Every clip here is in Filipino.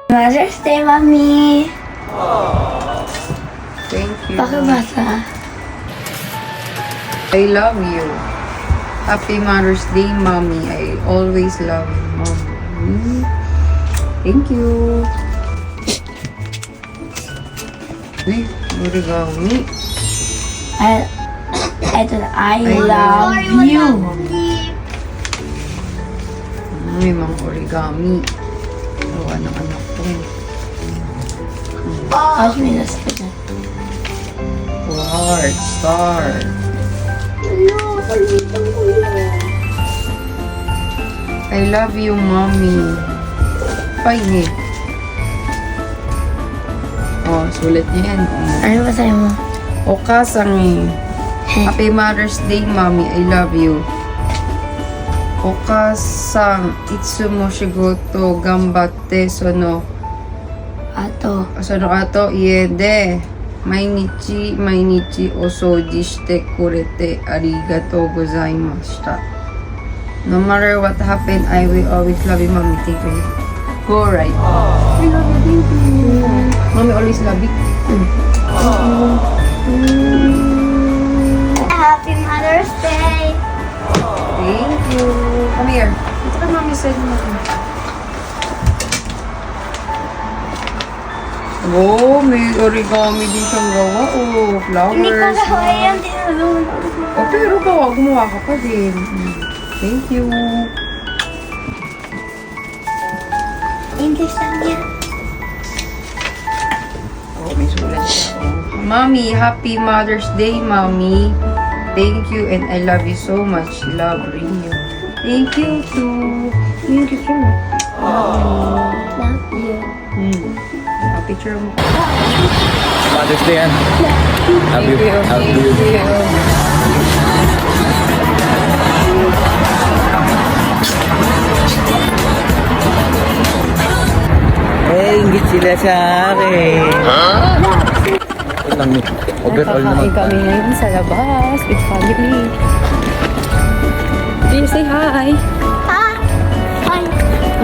Mother's Day, Mommy. Thank you. Pakibasa. I love you. Happy Mother's Day, Mommy. I always love you, Mommy. Thank you. Uy, origami. I love you. May mga origami. Gawa ng anak ko. Ask me this again. Heart, star. I love you, Mommy. Pahingi. Oh, sulit niya yan. Ano ba sa'yo mo? Okasangi. Happy Mother's Day, Mommy. I love you. Okasang, itsumo shigoto gambatte sono ato iede mainichi o souji shite kurete arigatou gozaimashita. No matter what happened, I will always love you, Mommy. Thank you. Go right. I love you. Thank you. Mommy always love you. Happy Mother's Day. Thank you. Come here. Ito ka, Mommy, side mo. Oh, may origami din siyang gawa. Oh, flowers. Hindi ko gawa yan. Tinulungan ako. Oh, pero gumawa ka pa din. Thank you. English lang yan. Oh, may sulat siya. Oh. Mommy, happy Mother's Day, Mommy. Thank you and I love you so much. Love, Rinyo. Thank you too. Thank you so much. Love you. Picture mo. Mother's Day yan. Happy Eh, inggit sila sa akin. Huh? Lang ni. Overall naman. Kakain kami ngayon sa labas with family. Do you say hi? Hi. Hi.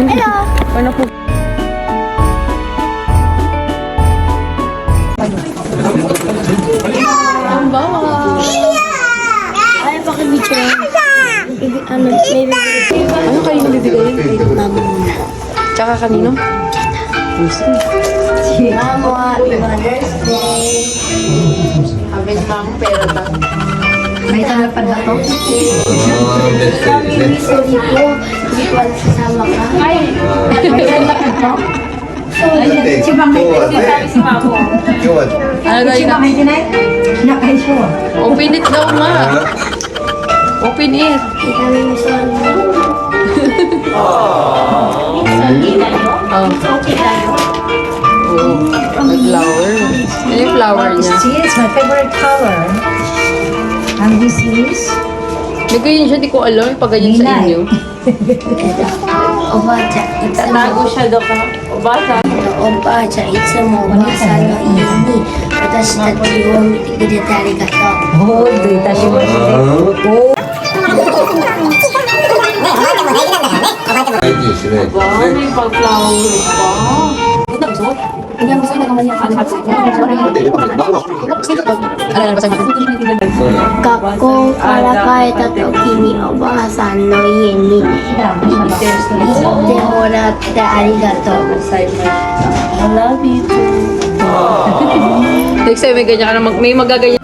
Hello. Paano po? Ang bawa. Ay, pakibidyo. Maybe. Ano kayo nabibigay? Tsaka kanino? Mamo, happy Mother's Day. Habit pa akong pera ba? May talapad na to? Kami sorry po. Hindi ko alam sasama ka. Ay! May talapad to? Si Bangkay si Mamo. Ano daw yun? Open it daw nga. Open it. Kami mo sorry. Oh. Okay tayo. Oh. May flower. Ano yung flower niya? It's my favorite color. And this is May ganyan siya, di ko alam. May pagayon sa inyo. Obacha, Tatago siya daw ka. O bata? Obacha, itsumo wasa no ini. Watashi tachi wo mite kurete arigatou. oh, itashimashite. Oh, Ba, may pag-flower pa. Hindi ang gusto ko naman yung Kako kalakaita to kimi oba-san no ie ni ite moratte arigatou. I love you too. Next time may ganyan ka na may magaganyan.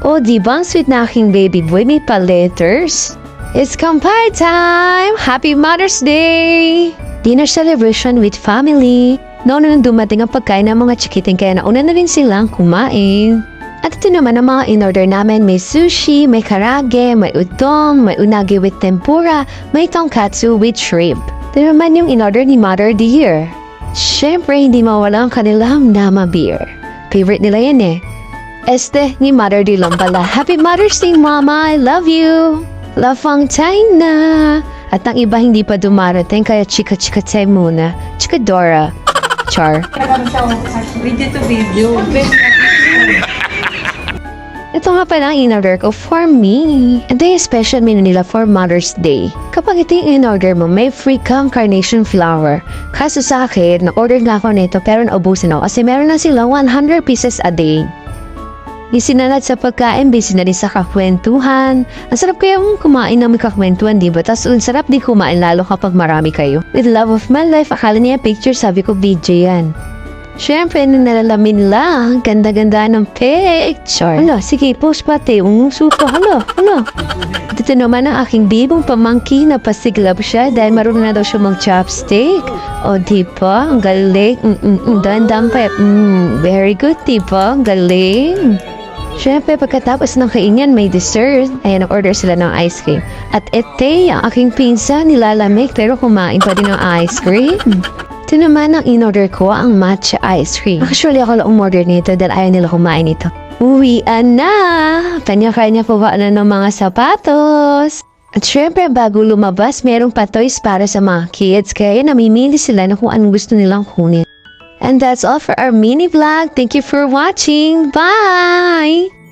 O, di ba ang sweet na aking baby boy may pa-letters? It's kampay time! Happy Mother's Day! Dinner celebration with family. Noon nang dumating ang pagkain ng mga chikiting kaya nauna na rin silang kumain. At ito naman ang mga in-order namin. May sushi, may karage, may udon, may unagi with tempura, may tonkatsu with shrimp. Ito naman yung in-order ni Mother Dear. Siyempre, hindi mawala ang kanilang Nama Beer. Favorite nila yan eh. Este ni Mother Dear lang pala. Happy Mother's Day, Mama! I love you! Lafang China! At ang iba hindi pa dumarating kaya chika-chika tayo muna. Chika Dora. Char. Video to video. Ito nga pala ang in-order ko for me. And they special menu nila for Mother's Day. Kapag ito yung in-order mo, may free kang carnation flower. Kaso sa akin, na-order nga ako nito pero naubusin ako kasi meron na sila 100 pieces a day. Isinanad sa pagkain, busy na rin sa kakwentuhan. Ang sarap kaya kumain na may kakwentuhan, diba? Tapos ang sarap din kumain lalo kapag marami kayo. With love of my life, akala niya picture, sabi ko video yan. Siyempre, nalalamin lang. Ganda-ganda ng picture. Hala, sige, post pati. Suko, hala. Dito naman ang aking bibong pamangkin na pasiglab siya dahil marunong na daw siya mag-chopstick. O, diba? Ang galing. Dandang pa. Very good, diba? Ang galing. Siyempre, pagkatapos ng kaingyan, may dessert. Ayan, nag-order sila ng ice cream. At ete, ang aking pinsa, nilalamig pero kumain pa din ng ice cream. Ito naman ang in-order ko, ang matcha ice cream. Actually, ako lang umorder nito dahil ayaw nila kumain ito. Uwian na! Kanya-kanya po ba na ng mga sapatos? At syempre, bago lumabas, merong pa-toys para sa mga kids. Kaya namimili sila na kung anong gusto nilang kunin. And that's all for our mini vlog. Thank you for watching. Bye!